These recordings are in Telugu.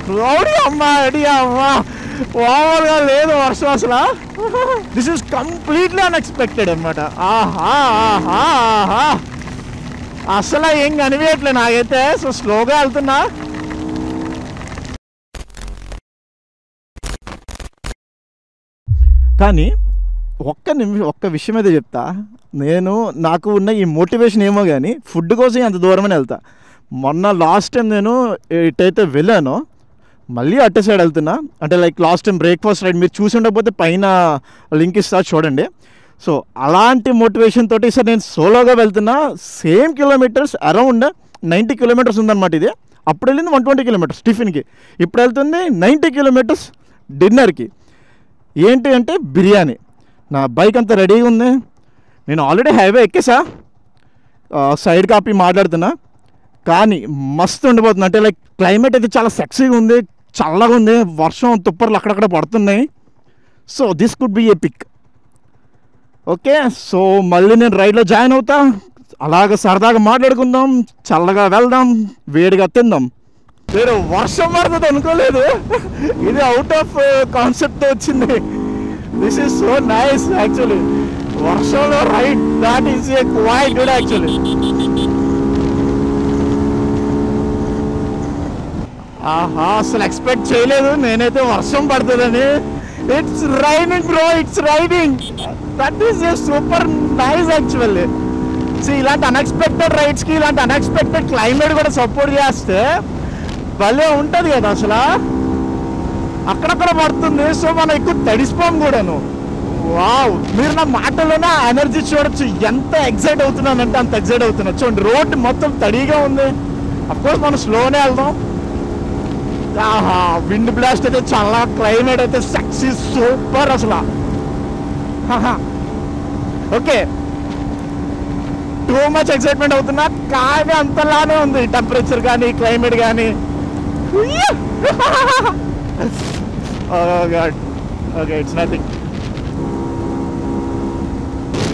క్లౌడీ అమ్మా రెడీ అమ్మా ఓవర్గా లేదు వర్షం అసలు. దిస్ ఈస్ కంప్లీట్లీ అన్ఎక్స్పెక్టెడ్ అనమాట. ఆహా ఆహా ఆహా అసలు ఏం కనిపించట్లేదు నాకైతే. సో స్లోగా వెళ్తున్నా. కానీ ఒక్క విషయం అయితే చెప్తా. నాకు ఉన్న ఈ మోటివేషన్ ఏమో కానీ ఫుడ్ కోసం అంత దూరమని వెళ్తా. మొన్న లాస్ట్ టైం నేను ఇటైతే వెళ్ళానో మళ్ళీ అట్టే సైడ్ వెళ్తున్నా. అంటే like last time breakfast ride మీరు చూసి ఉండకపోతే పైన లింక్ ఇస్తా చూడండి. సో అలాంటి మోటివేషన్ తోటి సార్ నేను సోలోగా వెళ్తున్నా. సేమ్ కిలోమీటర్స్ అరౌండ్ 90 కిలోమీటర్స్ ఉందన్నమాట. ఇది అప్పుడు వెళ్ళింది 120 కిలోమీటర్స్ టిఫిన్కి, ఇప్పుడు వెళ్తుంది 90 కిలోమీటర్స్ డిన్నర్కి. ఏంటి అంటే బిర్యానీ. నా బైక్ అంతా రెడీగా ఉంది. నేను ఆల్రెడీ హైవే ఎక్కేసా, సైడ్ కాపీ మాట్లాడుతున్నా. కానీ మస్తు ఉండిపోతుంది. అంటే లైక్ క్లైమేట్ అయితే చాలా సెక్సీగా ఉంది, చల్లగా ఉంది, వర్షం తుప్పర్లు అక్కడక్కడ పడుతున్నాయి. So this could be a pic. Okay, so మళ్ళీ నేను రైడ్లో జాయిన్ అవుతా. అలాగ సరదాగా మాట్లాడుకుందాం, చల్లగా వెళ్దాం, వేడిగా తిందాం. నేను వర్షం పడుతుంది అనుకోలేదు. ఇది అవుట్ ఆఫ్ కాన్సెప్ట్తో వచ్చింది. This is so nice actually. వర్షంలో ride that is a quite good actually. ఆహా అసలు ఎక్స్పెక్ట్ చేయలేదు నేనైతే వర్షం పడుతుందని. It's raining bro, it's raining. That is a super nice actually. So ఇలాంటి అన్ఎక్స్పెక్టెడ్ రైడ్స్కి ఇలాంటి అన్ఎక్స్పెక్టెడ్ క్లైమేట్ కూడా సపోర్ట్ చేస్తే భలే ఉంటుంది కదా అసలు. అక్కడక్కడ పడుతుంది, సో మనం ఎక్కువ తడిసిపోం కూడాను. వావ్, మీరు నా మాటలోనే ఎనర్జీ చూడొచ్చు. ఎంత ఎక్సైట్ అవుతున్నానంటే అంత ఎక్సైట్ అవుతున్నా. చూడండి రోడ్డు మొత్తం తడిగా ఉంది. అఫ్కోర్స్ మనం స్లోనే వెళ్దాం. ఆహా విండ్ బ్లాస్ట్ అయితే చాలా, క్లైమేట్ అయితే సెక్సీ సూపర్ అసలు. ఓకే, టూ మచ్ ఎక్సైట్మెంట్ అవుతున్నా, కానీ అంతలానే ఉంది టెంపరేచర్ కానీ క్లైమేట్ కానీ. Okay it's nothing.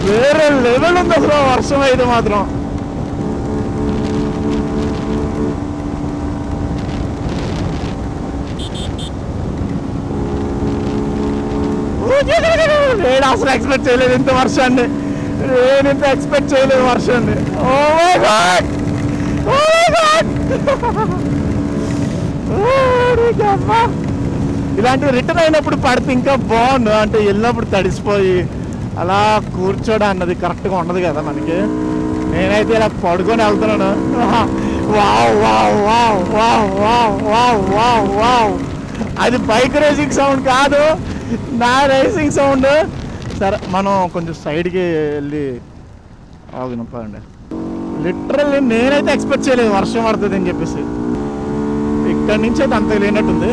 వేరే లెవెల్ ఉంది అసలు వర్షం అయితే మాత్రం. నేను అసలు ఎక్స్పెక్ట్ చేయలేదు ఇంత వర్షాన్ని. నేను ఇంత ఎక్స్పెక్ట్ చేయలేదు వర్షాన్ని. Oh my God, oh my God. ఇలాంటివి రిటర్న్ అయినప్పుడు పడితే ఇంకా బాగుండు. అంటే వెళ్ళినప్పుడు తడిసిపోయి అలా కూర్చోడం అన్నది కరెక్ట్గా ఉండదు కదా మనకి. నేనైతే ఇలా పడుకొని వెళ్తున్నాను. Wow wow wow wow wow wow wow wow. అది బైక్ రేసింగ్ సౌండ్ కాదు, నా రేసింగ్ సౌండ్. సరే మనం కొంచెం సైడ్కి వెళ్ళి ఆగినప్పండి. లిటరల్లీ నేనైతే ఎక్స్పెక్ట్ చేయలేదు వర్షం పడుతుంది అని చెప్పేసి. ఇక్కడి నుంచి అయితే అంత లేనట్టుంది.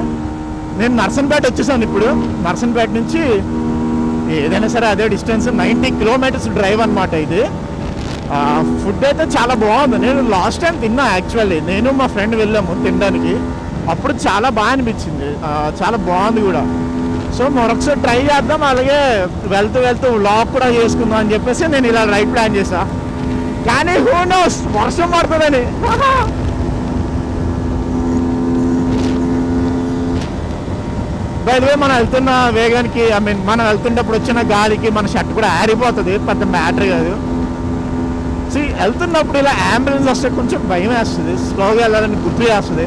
నేను నర్సన్పేట వచ్చేసాను ఇప్పుడు. నర్సన్పేట నుంచి ఏదైనా సరే అదే డిస్టెన్స్, 90 కిలోమీటర్స్ డ్రైవ్ అనమాట ఇది. ఫుడ్ అయితే చాలా బాగుంది. నేను లాస్ట్ టైం తిన్నా యాక్చువల్లీ. నేను మా ఫ్రెండ్ వెళ్ళాము తినడానికి. అప్పుడు చాలా బాగా అనిపించింది, చాలా బాగుంది కూడా. సో మరొకసారి ట్రై చేద్దాం. అలాగే వెళ్తూ వెళ్తూ వ్లాగ్ కూడా చేసుకుందాం అని చెప్పేసి నేను ఇలా రైడ్ ప్లాన్ చేసా. కానీ హూ నోస్ వర్షం పడుతుందని. బై ది వే మనం వెళ్తున్న వేగానికి, ఐ మీన్ మనం వెళ్తున్నప్పుడు వచ్చిన గాలికి మన షర్ట్ కూడా ఆరిపోతుంది, పెద్ద మ్యాటర్ కాదు. సి వెళ్తున్నప్పుడు ఇలా అంబులెన్స్ వస్తే కొంచెం భయం వేస్తుంది, స్లోగా వెళ్ళాలని గుర్తు చేస్తుంది.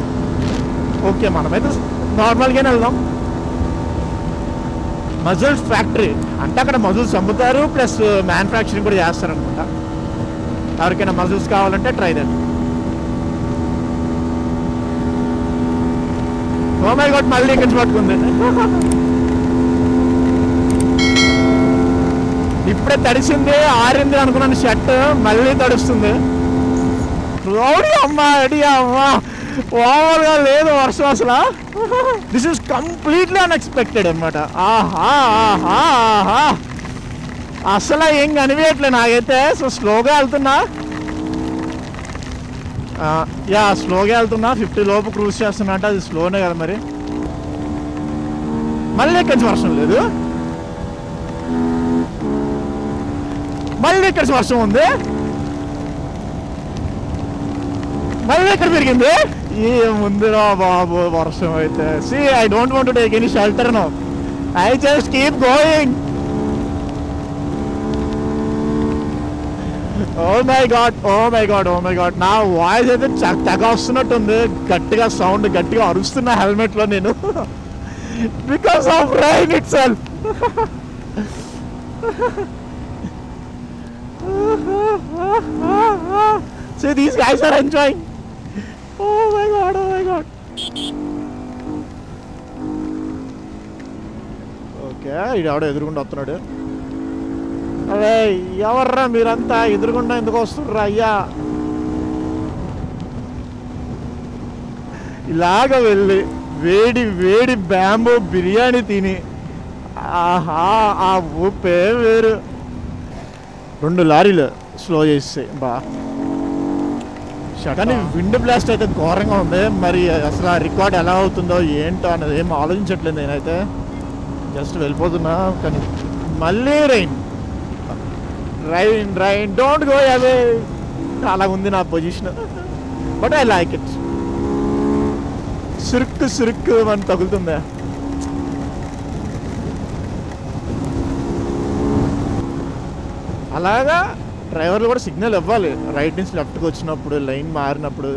ఓకే మనమైతే నార్మల్గానే వెళ్దాం. మజిల్స్ ఫ్యాక్టరీ అంటే అక్కడ మజిల్స్ అమ్ముతారు, ప్లస్ మ్యానుఫ్యాక్చరింగ్ కూడా చేస్తారు అనుకుంటా. ఎవరికైనా మజిల్స్ కావాలంటే try that. Oh my God మళ్ళీ ఇక్కడ పట్టుకుంది. ఇప్పుడే తడిసింది, ఆరింది అనుకున్నాను షర్ట్, మళ్ళీ తడుస్తుంది. రౌడీ అమ్మా రెడీ అమ్మా ఓవర్గా లేదు వర్షం అసలు. దిస్ ఈస్ కంప్లీట్లీ అన్ఎక్స్పెక్టెడ్ అనమాట. ఆహా ఆహా ఆహా అసలు ఏం కనిపించట్లేదు నాకైతే. సో స్లోగా వెళ్తున్నా. యా స్లోగా వెళ్తున్నా, 50 లోపు క్రూజ్ చేస్తున్నా. అంటే అది స్లోనే కదా మరి. మళ్ళీ ఇక్కడి వర్షం లేదు, మళ్ళీ ఇక్కడ వర్షం ఉంది, మళ్ళీ ఇక్కడ పెరిగింది. ఏముందిరా బాబు వర్షం అయితే. See, I don't want to take any shelter now. I just keep going. Oh my god, oh my god, oh my god. నా వాయిస్ అయితే తెగ వస్తున్నట్టుంది, గట్టిగా సౌండ్ గట్టిగా అరుస్తున్నా హెల్మెట్లో నేను. Because of rain it self. See, these guys are enjoying. Oh my god, oh my god. Okay, ఇది ఎవడో ఎదురుగుండా వస్తున్నాడు. అరే ఎవర్రా మీరంతా, ఎదురుగుండా ఎందుకు వస్తుర్రా అయ్యా? ఇలాగ వెళ్ళి వేడి వేడి బ్యాంబో బిర్యానీ తిని ఆహా ఆ ఊపే వేరు. 2 లారీలు స్లో చేస్తాయి బా. కానీ విండ్ బ్లాస్ట్ అయితే ఘోరంగా ఉంది. మరి అసలు ఆ రికార్డ్ ఎలా అవుతుందో ఏంటో అనేది ఏం ఆలోచించట్లేదు నేనైతే. జస్ట్ వెళ్ళిపోతున్నా, కానీ మళ్ళీ rain rain rain don't go away. అలా ఉంది నా position, but I like it. సురుక్కు సురుక్కు అని తగులుతుందా. అలాగా డ్రైవర్లు కూడా సిగ్నల్ ఇవ్వాలి రైట్ నుంచి లెఫ్ట్కి వచ్చినప్పుడు, లైన్ మారినప్పుడు,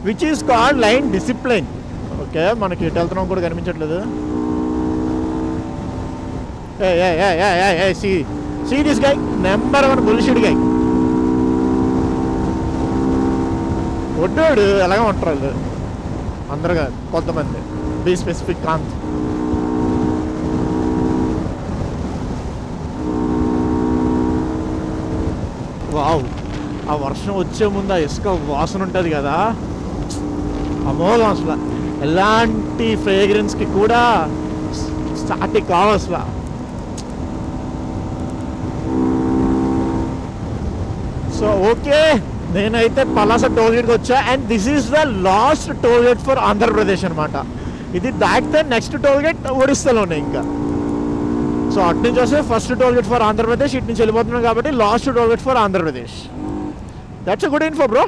which is called line discipline. Okay, మనకి ఎటు వెళ్తున్నాం కూడా కనిపించట్లేదు. See this guy, number 1 bullshit guy. ఒడ్డోడు ఎలాగ ఉంటారు అందరుగా, కొంతమంది బీ స్పెసిఫిక్ కాంత్. వావ్, ఆ వర్షం వచ్చే ముందు ఆ ఇసుక వాసన ఉంటుంది కదా, అమోఘం అసలు. ఎలాంటి ఫ్రేగ్రెన్స్కి కూడా సాటి కావు అసలు. సో ఓకే, నేనైతే పలాస టోల్గేట్కి వచ్చా. And this is the last tollgate for Andhra Pradesh అనమాట. ఇది దాటితే నెక్స్ట్ టోల్గేట్ ఒడిస్సాలోనే ఇంకా. సో అటు నుంచి వస్తే ఫస్ట్ టోల్గేట్ ఫర్ ఆంధ్రప్రదేశ్, ఇటు నుంచి వెళ్ళిపోతున్నాం కాబట్టి last tollgate for Andhra Pradesh. That's a good info bro.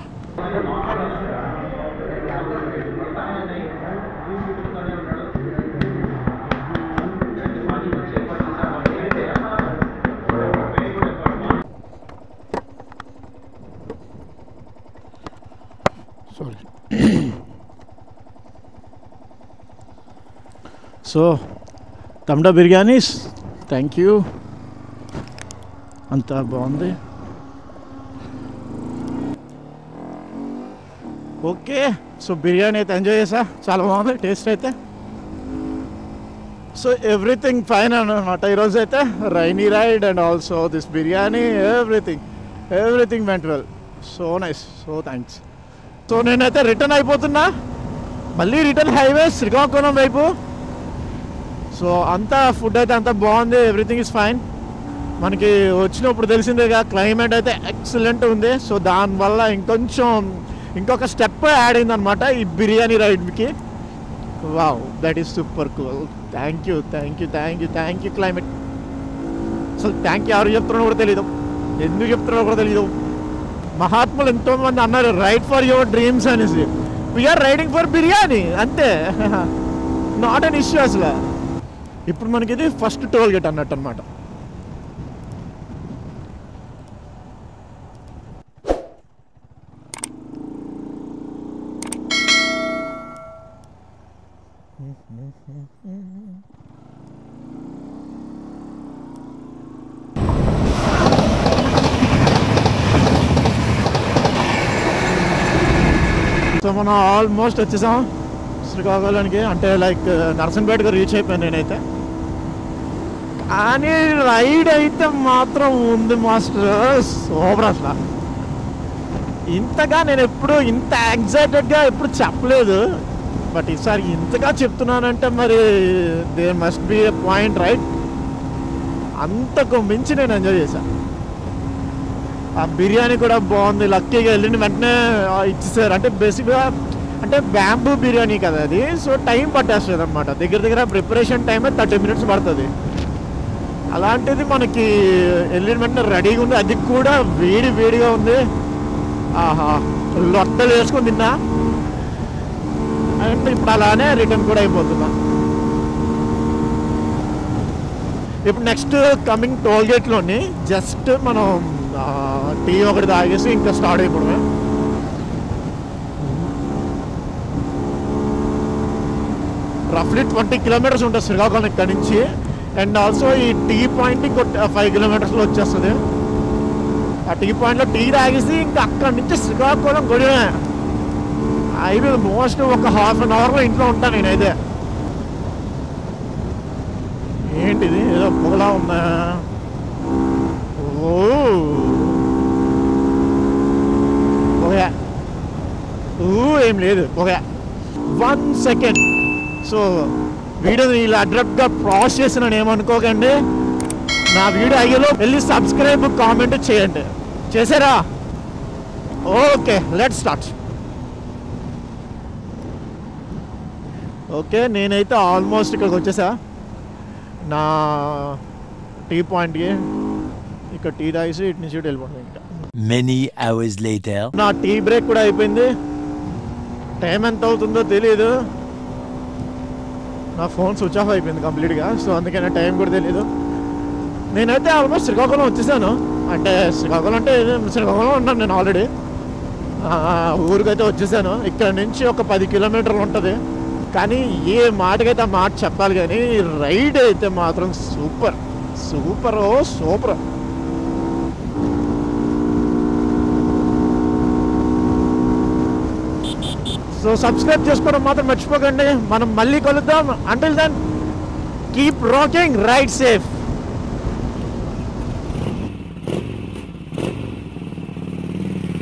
So తమ్డా బిర్యానీస్, థ్యాంక్ యూ, అంతా బాగుంది. ఓకే, సో బిర్యానీ అయితే ఎంజాయ్ చేసా, చాలా బాగుంది టేస్ట్ అయితే. సో ఎవ్రీథింగ్ ఫైన్ అనమాట ఈరోజు అయితే. Rainy ride and also this biryani, everything went well. So nice, so thanks. So నేనైతే రిటర్న్ అయిపోతున్నా, మళ్ళీ రిటర్న్ హైవే శ్రీకాకుళం వైపు. సో అంతా ఫుడ్ అయితే అంతా బాగుంది, ఎవ్రీథింగ్ ఇస్ ఫైన్. మనకి వచ్చినప్పుడు తెలిసిందేగా క్లైమేట్ అయితే ఎక్సలెంట్ ఉంది. సో దానివల్ల ఇంకొక స్టెప్ యాడ్ అయిందనమాట ఈ బిర్యానీ రైడ్కి. Wow, that is super cool. Thank you thank you thank you thank you climate. అసలు థ్యాంక్ యూ ఎవరు చెప్తున్నారో కూడా తెలీదు, ఎందుకు చెప్తున్నారో కూడా తెలీదు. మహాత్ములు ఎంతోమంది అన్నారు రైడ్ ఫర్ యువర్ డ్రీమ్స్ అనేసి. వీఆర్ రైడింగ్ ఫర్ బిర్యానీ అంతే, నాట్ అన్ ఇష్యూ అసలు. ఇప్పుడు మనకి ఇది ఫస్ట్ టోల్ గేట్ అన్నట్టు అనమాట. సో మనం ఆల్మోస్ట్ వచ్చేసాం శ్రీకాకుళానికి, అంటే లైక్ నర్సంపేటకు రీచ్ అయిపోయాను నేనైతే. కానీ రైడ్ అయితే మాత్రం ఉంది మాస్టర్, సూపర్ అసలు. ఇంతగా నేను ఎప్పుడు ఇంత ఎగ్జైటెడ్గా ఎప్పుడు చెప్పలేదు, బట్ ఈసారి ఇంతగా చెప్తున్నానంటే మరి there must be a point right. అంతకు మించి నేను ఎంజాయ్ చేశాను. ఆ బిర్యానీ కూడా బాగుంది, లక్కీగా వెళ్ళిన వెంటనే ఇచ్చేసారు. అంటే బేసిక్గా అంటే బ్యాంబూ బిర్యానీ కదా అది, సో టైం పట్టేస్తుంది అనమాట. దగ్గర ప్రిపరేషన్ టైమే 30 minutes పడుతుంది. అలాంటిది మనకి వెళ్ళిన వెంటనే రెడీగా ఉంది, అది కూడా వేడిగా ఉంది. ఆహా, లొట్టలు వేసుకొని తిన్నా. అండ్ ఇప్పుడు అలానే రిటర్న్ కూడా అయిపోతున్నా. ఇప్పుడు నెక్స్ట్ కమింగ్ టోల్ గేట్లోని జస్ట్ మనం టీ ఒకటి తాగేసి ఇంకా స్టార్ట్ అయిపోవడమే. రఫ్లీ 20 కిలోమీటర్స్ ఉంటుంది శ్రీకాకుళం ఇక్కడ నుంచి. అండ్ ఆల్సో ఈ టీ పాయింట్ ఇంకో 5 కిలోమీటర్స్లో వచ్చేస్తుంది. ఆ టీ పాయింట్లో టీ తాగేసి ఇంకా అక్కడి నుంచి శ్రీకాకుళం గొడవే అయిపోయింది. మోస్ట్ ఒక హాఫ్ అన్ అవర్లో ఇంట్లో ఉంటాను నేనైతే. ఏంటిది ఏదో పొగలా ఉందా? ఓ పొగ ఏం లేదు పొగ. 1 సెకండ్. సో వీడియోని ఇలా అడ్రప్ట్గా పాజ్ చేసినాను ఏమనుకోకండి. నా వీడియో అయ్యేలో వెళ్ళి సబ్స్క్రైబ్ కామెంట్ చేయండి. చేశారా? Okay, let's start. ఓకే, నేనైతే ఆల్మోస్ట్ ఇక్కడికి వచ్చేసా నా టీ పాయింట్కి. ఇక్కడ టీ తాగేసి ఇటు నుంచి వెళ్ళిపోతుంది. ఇంకా many hours later నా టీ బ్రేక్ కూడా అయిపోయింది. టైం ఎంత అవుతుందో తెలియదు. నా ఫోన్ స్విచ్ ఆఫ్ అయిపోయింది కంప్లీట్గా. సో అందుకని టైం కూడా తెలియదు. నేనైతే ఆల్మోస్ట్ శ్రీకాకుళం వచ్చేసాను. అంటే శ్రీకాకుళం అంటే శ్రీకాకుళం ఉన్నాను నేను ఆల్రెడీ. ఊరికైతే వచ్చేసాను. ఇక్కడ నుంచి ఒక 10 కిలోమీటర్లు ఉంటుంది. కానీ ఏ మాటకైతే ఆ మాట చెప్పాలి, కానీ రైడ్ అయితే మాత్రం super super super. So subscribe చేసుకోవడం మాత్రం మర్చిపోకండి. మనం మళ్ళీ కలుద్దాం. Until then keep rocking, ride safe.